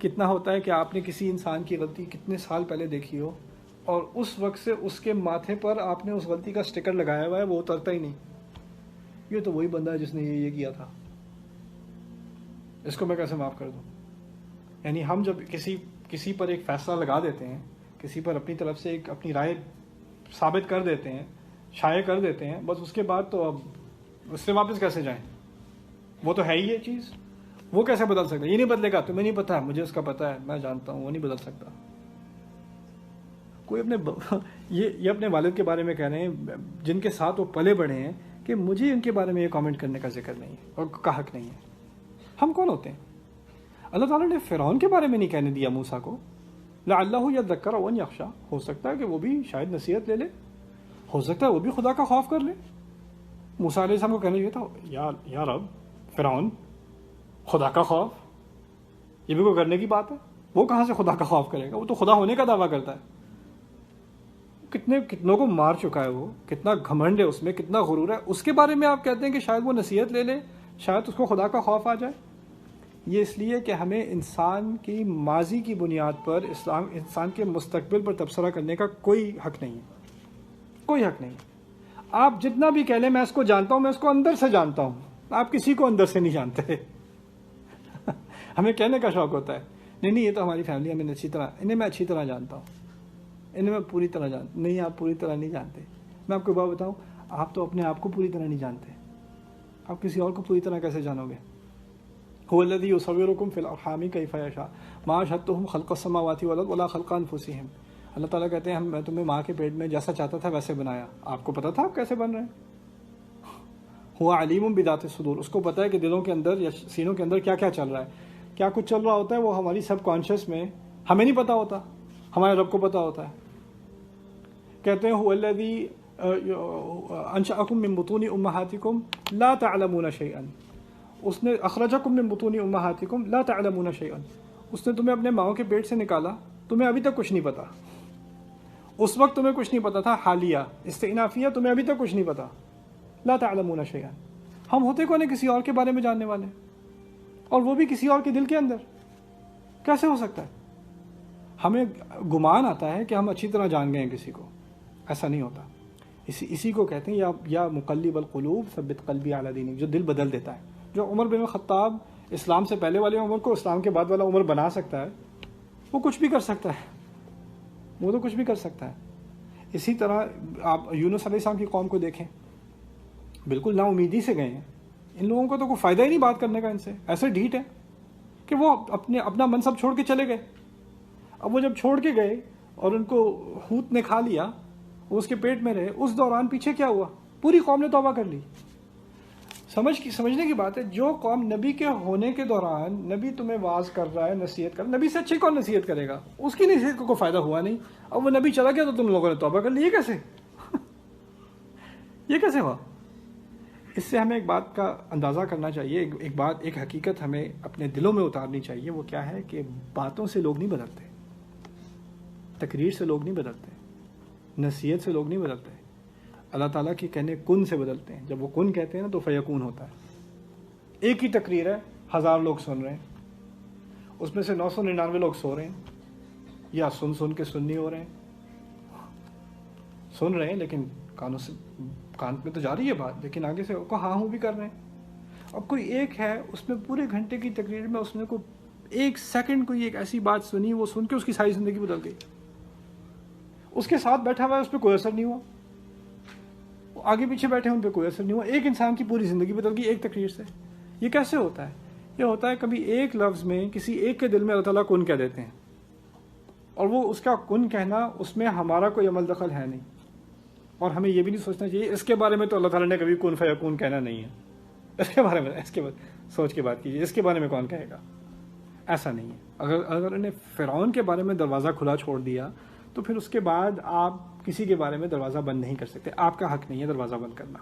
کتنا ہوتا ہے کہ آپ نے کسی انسان کی غلطی کتنے سال پہلے دیکھی ہو اور اس وقت سے اس کے ماتھے پر آپ نے اس غلطی کا سٹیکر لگایا ہوا ہے، وہ اترتا ہی نہیں. یہ تو وہی بندہ ہے جس نے یہ کیا تھا، اس کو میں کیسے معاف کر دوں؟ یعنی ہم جب کسی پر ایک فیصلہ لگا دیتے ہیں، کسی پر اپنی طرف سے ایک اپنی رائے ثابت کر دیتے ہیں، شائع کر دیتے ہیں، بس اس کے بعد تو اب اس سے واپس کیسے جائیں؟ وہ تو ہے ہی یہ چیز، وہ کیسے بدل سکتا ہے؟ یہ نہیں بدلے گا، تمہیں نہیں پتا، مجھے اس کا پتا ہے، میں جانتا ہوں، وہ نہیں بدل سکتا. کوئی یہ اپنے والد کے بارے میں کہہ رہے ہیں جن کے ساتھ وہ پلے بڑھے ہیں کہ مجھے ان کے بارے میں یہ کامنٹ کرنے کا ذکر نہیں ہے اور کا حق نہیں ہے. ہم کون ہوتے ہیں؟ اللہ تعالیٰ نے فرعون کے بارے میں نہیں کہنے دیا موسیٰ کو، لعلہ یذکر او یخشی، ہو سکتا ہے کہ وہ بھی شاید نصیحت لے لے، ہو سکتا ہے وہ بھی خدا کا خوف کر لے. موسیٰ علیہ السلام کو کہنا چاہیے تھا یا رب، فرعون خدا کا خوف، یہ بھی کوئی کرنے کی بات ہے؟ وہ کہاں سے خدا کا خوف کرے گا؟ وہ تو خدا ہونے کا دعویٰ کرتا ہے. کتنوں کو مار چکا ہے، وہ کتنا گھمنڈ ہے اس میں، کتنا غرور ہے، اس کے بارے میں آپ کہتے ہیں کہ شاید وہ نصیحت لے لے، شاید اس کو خدا کا خوف آ جائے. یہ اس لیے کہ ہمیں انسان کی ماضی کی بنیاد پر انسان کے مستقبل پر تبصرہ کرنے کا کوئی حق نہیں ہے، کوئی حق نہیں. آپ جتنا بھی کہہ لیں میں اس کو جانتا ہوں، میں اس کو اندر سے جانتا ہوں، آپ کسی کو اندر سے نہیں جانتے. ہمیں کہنے کا شوق ہوتا ہے نہیں یہ تو ہماری فیملی، ہمیں انہیں میں اچھی طرح جانتا ہوں، انہیں میں پوری طرح جانتا. نہیں، آپ پوری طرح نہیں جانتے. میں آپ کو بات بتاؤں، آپ تو اپنے آپ کو پوری طرح نہیں جانتے، آپ کسی اور کو پوری طرح کیسے جانو گے؟ هو الذی یصورکم فی الارحام کیف یشاء ما اشہدتهم خلق السماوات والارض ولا خلق انفسهم. اللہ تعالیٰ کہتے ہیں میں تمہیں ماں کے پیٹ میں جیسا چاہتا تھا ویسے بنایا، آپ کو پتا تھا آپ کیسے بن رہے ہیں؟ هو علیم بذات الصدور، اس کو پتا ہے کہ دلوں کے اندر یا سینوں کے اندر کیا کیا چل رہا ہے، کیا کچھ چل رہا ہوتا ہے. وہ ہماری سب کانشیس میں ہمیں نہیں پتا ہوتا، ہمارے رب کو پتا ہوتا ہے. کہتے ہیں هو الذی انشأکم من بطون امہاتکم لا تعلمون شیئا، اس نے اخرجکم من بطون امہاتکم لا تعلمون شیئا، اس نے تمہیں اپنے ماؤں کے پیٹ سے نکالا، تمہیں ابھی تک کچھ نہیں پتا. اس وقت تمہیں کچھ نہیں پتا تھا، حالیہ استئنافیہ، تمہیں ابھی تک کچھ نہیں پتا. لا تعلمون شیئا، ہم ہوتے کون ہیں کسی اور کے بارے میں جاننے والے، اور وہ بھی کسی اور کے دل کے اندر؟ کیسے ہو سکتا ہے؟ ہمیں گمان آتا ہے کہ ہم اچھی طرح جان گئے ہیں کسی کو، ایسا نہیں ہوتا. اسی کو کہتے ہیں یا مقلب القلوب ثبت قلبی علی دینک، جو دل بدل دیتا ہے. جو عمر بن الخطاب اسلام سے پہلے والے عمر کو اسلام کے بعد والا عمر بنا سکتا ہے، وہ کچھ بھی کر سکتا ہے، وہ تو کچھ بھی کر سکتا ہے. اسی طرح آپ یونس علیہ السلام کی قوم کو دیکھیں، بالکل نا امیدی سے گئے ہیں. ان لوگوں کو تو کوئی فائدہ ہی نہیں بات کرنے کا ان سے، ایسے ڈھیٹ ہے کہ وہ اپنا منصب چھوڑ کے چلے گئے. اب وہ جب چھوڑ کے گئے اور ان کو حوت نے کھا لیا، وہ اس کے پیٹ میں رہے، اس دوران پیچھے کیا ہوا؟ پوری قوم نے توبہ کر لی. سمجھنے کی بات ہے، جو قوم نبی کے ہونے کے دوران نبی تمہیں واعظ کر رہا ہے، نصیحت کر رہا ہے، نبی سے اچھی کون نصیحت کرے گا؟ اس کی نصیحت کو کوئی فائدہ ہوا نہیں. اب وہ نبی چلا گیا تو تم لوگوں نے توبہ کر لی. یہ کیسے یہ کیسے ہوا؟ اس سے ہمیں ایک بات کا اندازہ کرنا چاہیے، ایک حقیقت ہمیں اپنے دلوں میں اتارنی چاہیے. وہ کیا ہے کہ باتوں سے لوگ نہیں بدلتے، تقریر سے لوگ نہیں بدلتے، نصیحت سے لوگ نہیں بدلتے. اللہ تعالیٰ کی کہنے کن سے بدلتے ہیں. جب وہ کن کہتے ہیں نا تو فیکون ہوتا ہے. ایک ہی تقریر ہے، 1000 لوگ سن رہے ہیں، اس میں سے 999 لوگ سو رہے ہیں، یا سن کے سننی ہو رہے ہیں، سن رہے ہیں لیکن کان میں تو جا رہی ہے بات، لیکن آگے سے ہاں ہوں بھی کر رہے ہیں. اب کوئی ایک ہے، اس میں پورے گھنٹے کی تقریر میں اس نے کوئی 1 سیکنڈ کوئی ایک ایسی بات سنی، وہ سن کے اس کی ساری زندگی بدل گئی. اس کے ساتھ بیٹھا ہوا ہے، اس پہ کوئی اثر نہیں ہوا. آگے پیچھے بیٹھے ہیں، ان پہ کوئی اثر نہیں ہوا. ایک انسان کی پوری زندگی بدل گئی ایک تقریر سے. یہ کیسے ہوتا ہے؟ یہ ہوتا ہے کبھی ایک لفظ میں کسی ایک کے دل میں اللہ تعالیٰ کن کہہ دیتے ہیں، اور وہ اس کا کن کہنا، اس میں ہمارا کوئی عمل دخل ہے نہیں. اور ہمیں یہ بھی نہیں سوچنا چاہیے اس کے بارے میں تو اللہ تعالیٰ نے کبھی کن فیکون کہنا نہیں ہے، اس کے بارے میں سوچ کے بات کیجیے، اس کے بارے میں کون کہے گا؟ ایسا نہیں ہے. اگر انہیں فرعون کے بارے میں دروازہ کھلا چھوڑ دیا تو پھر اس کے بعد آپ کسی کے بارے میں دروازہ بند نہیں کر سکتے. آپ کا حق نہیں ہے دروازہ بند کرنا.